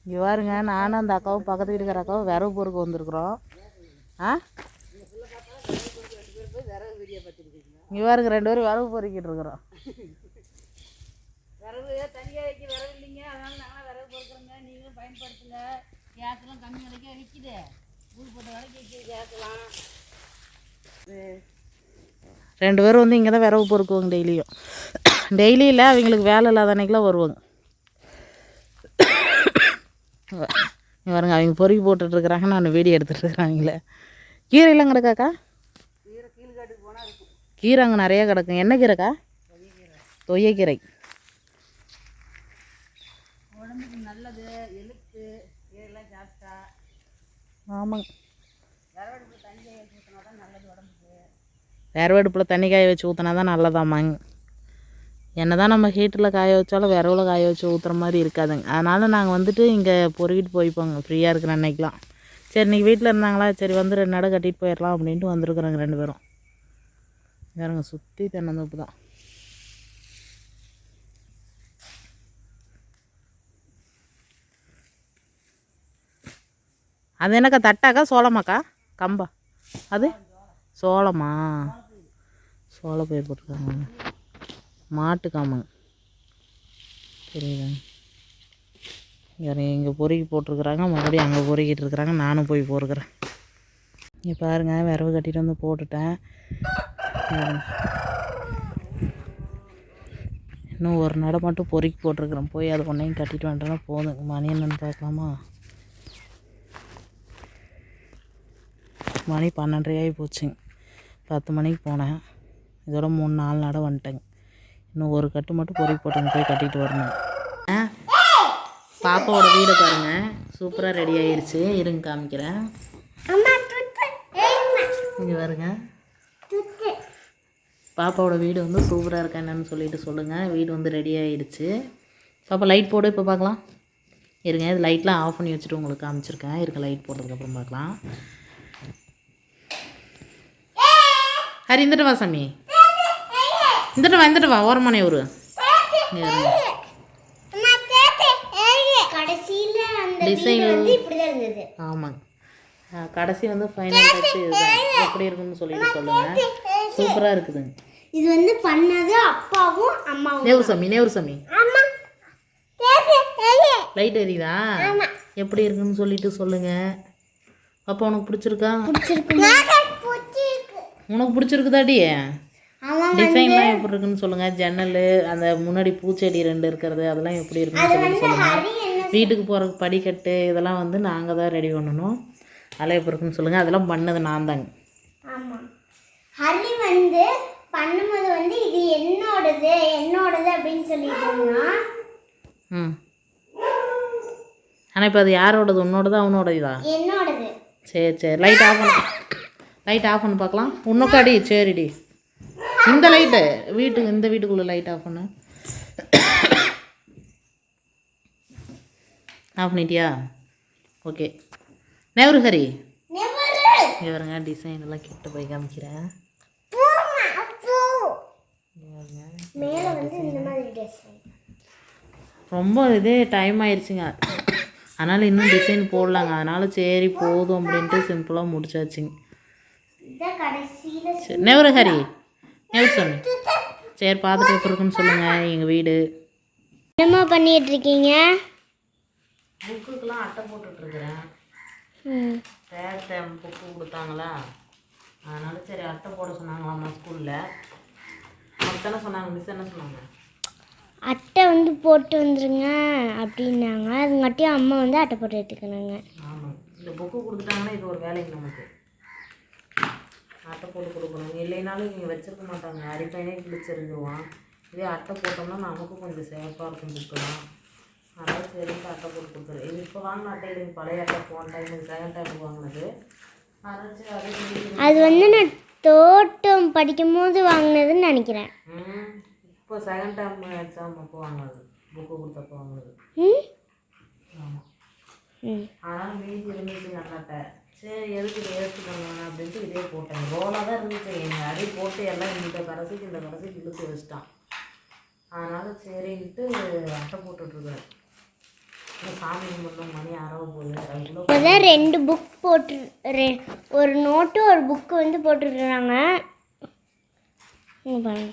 இங்கே பாருங்க, நானும் அந்த அக்காவும் பக்கத்து வீட்டுக்கார அக்காவும் விரவு பொறுக்க வந்திருக்குறோம். இங்கே பாருங்க, 2 பேரும் விரவு பொறுக்கிட்டு இருக்கிறோம். விரவு தனியாக வைக்க விரவு இல்லைங்க, அதனால நாங்களாம் விரவு பொறுக்கிறோங்க. நீங்களும் பயன்படுத்துங்க. கேஸ்லாம் கம்மி விலைக்கே விற்கிது. ஊர் போட்ட விலைக்கு விற்கிது கேஸ்லாம். 2 பேரும் வந்து இங்கே தான் விரவு பொறுக்குவாங்க டெய்லியும். டெய்லி இல்லை, அவங்களுக்கு வேலை இல்லாத அன்னைக்கெலாம் வருவாங்க. பாருங்க, அவங்க பொறுக்கி போட்டுட்ருக்குறாங்க, நான் வீடியோ எடுத்துகிட்ருக்குறாங்களே. கீரைலாம் கிடக்காக்கா? கீரை கீழ்காட்டுக்கு போனால் இருக்கும். கீரை அங்கே நிறையா கிடக்கும். என்ன கீரைக்கா? தொய்யக்கீரை. உடம்புக்கு நல்லது, எலும்பு கீரைலாம் சாப்பிட்டா. ஆமாங்க. விறவடுப்பில் தண்ணி காய வச்சு ஊற்றினா தான் நல்லது உடம்புக்கு. விறவடுப்பில் தண்ணி காய வச்சு ஊற்றினா தான் நல்லதாமாங்க. என்ன தான் நம்ம ஹீட்டரில் காய வச்சாலும் விரவில் காய வச்சு ஊற்றுற மாதிரி இருக்காதுங்க. அதனால் நாங்கள் வந்துட்டு இங்கே பொறுக்கிட்டு போய்ப்போங்க ஃப்ரீயாக இருக்கிற அன்னைக்கெலாம். சரி, இன்றைக்கி வீட்டில் இருந்தாங்களா, சரி வந்து 2 நடை கட்டிட்டு போயிடலாம் அப்படின்ட்டு வந்துருக்குறோங்க 2 பேரும். வேறுங்க சுற்றி தென்னந்தோப்பு தான். அது என்னக்கா, தட்டாக்கா சோளமாக்கா? கம்பா அது? சோளமா? சோளப்பயிர் போட்டிருக்காங்க. மாட்டுக்காமங்க. தெரியுதாங்க? வேறு இங்கே பொறுக்கி போட்டிருக்குறாங்க, மறுபடியும் அங்கே பொறுக்கிட்டு இருக்கிறாங்க. நானும் போய் போருக்கிறேன். இங்கே பாருங்கள், விரவு கட்டிட்டு வந்து போட்டுட்டேன். இன்னும் 1 நடை மட்டும் பொறுக்கி போட்டிருக்குறேன். போய் அது ஒன்றையும் கட்டிட்டு வந்துட்டோன்னா போதுங்க. மணி என்னன்னு பார்க்கலாமா? மணி 12:30 ஆகி போச்சுங்க. 10 மணிக்கு போனேன். இதோட 3-4 நடை வந்துட்டேங்க. இன்னும் 1 கட்டு மட்டும் பொறுக்கி போட்டேங்க, போய் கட்டிட்டு வரணும். பாப்பாவோட வீடை பாருங்கள், சூப்பராக ரெடி ஆகிடுச்சு. இருங்க காமிக்கிறேன். இங்கே பாருங்க, பாப்பாவோட வீடு வந்து சூப்பராக இருக்கா என்னன்னு சொல்லிட்டு சொல்லுங்கள். வீடு வந்து ரெடி ஆகிடுச்சு. பாப்பா லைட் போடு, இப்போ பார்க்கலாம். இருங்க, இது லைட்லாம் ஆஃப் பண்ணி வச்சுட்டு உங்களுக்கு காமிச்சிருக்கேன். இருக்க லைட் போட்டதுக்கப்புறம் பார்க்கலாம். ஹரி, இந்துட்டு வா சாமி, இந்துட்டு வா ஓரமானே ஒரு டிசைன். ஆமாங்க, கடைசி வந்து ஃபைனல் டச் இதுதான். எப்படி இருக்குன்னு சொல்லிட்டு சொல்லுங்கள். சூப்பராக இருக்குதுங்க. இது வந்து பண்ணது அப்பாவும் அம்மாவும். நேரு சாமி லைட் எரியுதா? எப்படி இருக்குன்னு சொல்லிட்டு சொல்லுங்கள். அப்பா உனக்கு பிடிச்சிருக்கா? உனக்கு பிடிச்சிருக்குதாடி? டிசைன்லாம் எப்படி இருக்குன்னு சொல்லுங்கள். ஜன்னல், அந்த முன்னாடி பூச்செடி 2 இருக்கிறது, அதெல்லாம் எப்படி இருக்குன்னு சொல்லிட்டு சொல்லுங்கள். வீட்டுக்கு போகிறதுக்கு படிக்கட்டு இதெல்லாம் வந்து நாங்கள் தான் ரெடி பண்ணணும். அதெல்லாம் எப்படி இருக்குன்னு சொல்லுங்கள். அதெல்லாம் பண்ணது நான் தாங்க. ஆமாம், ஹரி வந்து பண்ணும்போது வந்து இது என்னோடது அப்படின்னு சொல்லிட்டோம்னா. ஆனால் இப்போ அது யாரோடது? உன்னோடது அவனோடதா? என்னோடது. சரி, லைட் ஆஃப் பண்ணு. லைட் ஆஃப் பண்ணு பார்க்கலாம். உன்னக்காடி சரிடி. இந்த லைட்டு இந்த வீட்டுக்குள்ளே லைட் ஆஃப் பண்ணு. ஆஃப் பண்ணிட்டியா? ஓகே. நேரு ஹரி, இவருங்க டிசைன் எல்லாம் கிட்ட போய் காமிக்கிறேன். ரொம்ப இதே டைம் ஆயிடுச்சுங்க, அதனால் இன்னும் டிசைன் போடலாங்க. அதனால் சரி போதும் அப்படின்ட்டு சிம்பிளாக முடிச்சாச்சுங்க. சரி நேரு ஹரி, நேரு சாமி, சரி பார்த்துட்டு எப்படி இருக்குன்னு சொல்லுங்கள். எங்கள் வீடு என்னம்மா பண்ணிட்டு இருக்கீங்க? புக்குக்கெலாம் அட்டை போட்டுட்ருக்குறேன். தேர்ட் டைம் புக்கு கொடுத்தாங்களா, அதனால சரி அட்டை போட சொன்னாங்களாம்மா ஸ்கூலில். நமக்கு தானே சொன்னாங்க, மிஸ் என்ன சொன்னாங்க? அட்டை வந்து போட்டு வந்துருங்க அப்படின்னாங்க. அதுங்காட்டியும் அம்மா வந்து அட்டை போட்டு எடுத்துக்கினாங்க. ஆமாம், இந்த புக்கு கொடுத்துட்டாங்கன்னா இது ஒரு வேலைக்கு நமக்கு அட்டை போட்டு கொடுக்கணும். இல்லைனாலும் இவங்க வச்சுருக்க மாட்டாங்க, அடிப்பைனே கிழிச்செறிஞ்சிருவான். இதே அட்டை போட்டோம்னா நமக்கும் கொஞ்சம் சேஃபாக இருக்கும் புக்குலாம். அதனால் சரிட்டு அட்டை போட்டு கொடுத்துரு. இது இப்போ வாங்கின அட்டை, இது பழைய அட்டை. போன டைம் செகண்ட் டைமுக்கு வாங்கினது. அதனால் சரி அது வந்து நான் தோட்டம் படிக்கும் போது வாங்கினதுன்னு நினைக்கிறேன். இப்போ செகண்ட் டைம் எக்ஸாம் அப்போ வாங்கினது, புக்கு கொடுத்தப்போ வாங்கினது. ஆமாம், அதனால் மீதி இருந்துச்சு நல்ல அட்டை. சரி எதுக்கு இதை எடுத்துக்கணும் அப்படின்ட்டு இதே போட்டேன். ரோலாக தான் இருந்துச்சு. எங்கள் அடி போட்டு எல்லாம் இந்த கடைசிக்கு இழுத்து வச்சிட்டான். அதனால் சரின்ட்டு அட்டை போட்டுட்ருக்குறேன். சாமி கும்பிடணும், மணி ஆறவ போகுது. அதுக்குள்ள இப்போதான் 2 புக் போட்டு ஒரு நோட்டு ஒரு புக்கு வந்து போட்டுருக்குறாங்க. பாருங்க